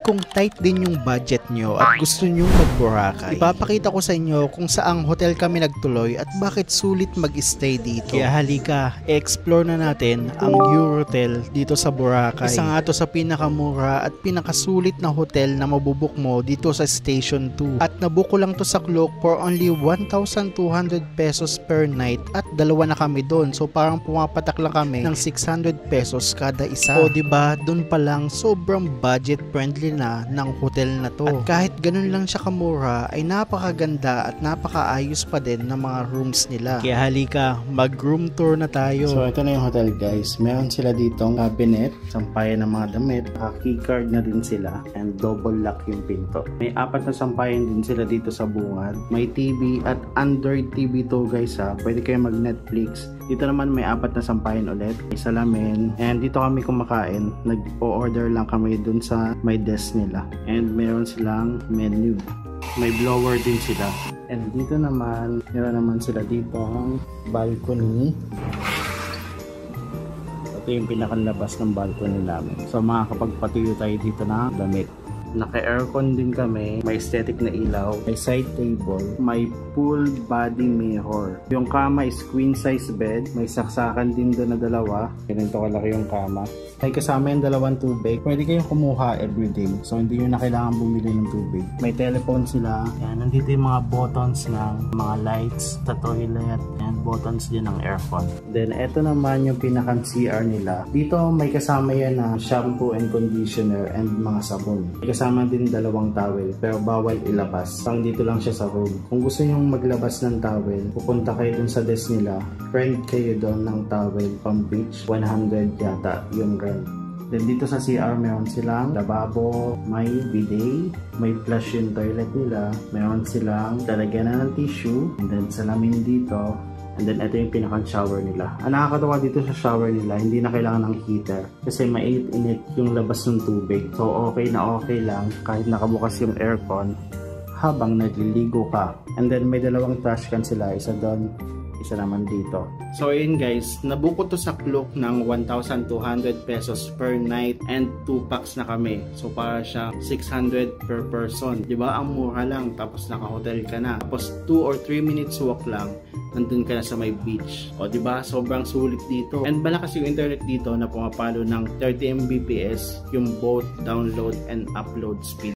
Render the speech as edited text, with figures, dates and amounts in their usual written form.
Kung tight din yung budget nyo at gusto nyo mag-Boracay, ipapakita ko sa inyo kung saang hotel kami nagtuloy at bakit sulit mag-stay dito. Kaya halika, explore na natin ang Eurotel dito sa Boracay. Isa nga to sa pinakamura at pinakasulit na hotel na mabubuk mo dito sa Station 2. At nabook ko lang to sa Klook for only 1,200 pesos per night at dalawa na kami doon. So parang pumapatak lang kami ng 600 pesos kada isa. O diba, doon pa lang sobrang budget friendly na ng hotel na to. At kahit ganun lang siya kamura ay napakaganda at napakaayos pa din ng mga rooms nila. Kaya halika, mag room tour na tayo. So ito na yung hotel guys. Meron sila ditong cabinet, sampayan ng mga damit, keycard na din sila and double lock yung pinto. May 4 na sampayan din sila dito sa bungad. May TV at Android TV to guys ha. Pwede kayo mag Netflix. Dito naman may 4 na sampayan ulit. May salamin. And dito kami kumakain. Nag-o-order lang kami dun sa may desk nila. And meron silang menu. May blower din sila. And dito naman, meron naman sila dito ang balcony. Ito yung pinakalabas ng balcony namin. So makakapagpatuyo tayo dito na damit. Naka-aircon din kami, may aesthetic na ilaw, may side table, may full body mirror. Yung kama is queen size bed, may saksakan din doon na 2. Ganito kalaki yung kama. May kasama yung 2 tubig. Pwede kayong kumuha everyday. So hindi nyo na kailangan bumili ng tubig. May telephone sila. Yan, nandito yung mga buttons ng mga lights sa toilet and buttons din ng aircon. Then eto naman yung pinakang CR nila. Dito may kasama yan na shampoo and conditioner and mga sabon. May kasama din 2 towel pero bawal ilabas. Pang dito lang siya sa room. Kung gusto nyo maglabas ng towel, pupunta kayo dun sa desk nila. Rent kayo doon ng towel pang beach. 100 yata yung rent. Then dito sa CR meron silang lababo, may bidet, may flush yung toilet nila, meron silang lalagyan ng tissue, and then salamin dito, and then ito yung pinakang shower nila. Ang nakakatawa dito sa shower nila, hindi na kailangan ng heater kasi mainit-init yung labas ng tubig. So okay na okay lang kahit nakabukas yung aircon habang nagliligo ka. And then may 2 trash can sila, isa doon, isa naman dito. So yun guys, nabuko to sa Klook ng 1,200 pesos per night and 2 packs na kami. So para siya 600 per person. Diba? Ang mura lang tapos naka-hotel ka na. Tapos 2 or 3 minutes walk lang, nandun ka na sa may beach. O diba? Sobrang sulit dito. And malakas yung internet dito na pumapalo ng 30 Mbps yung both download and upload speed.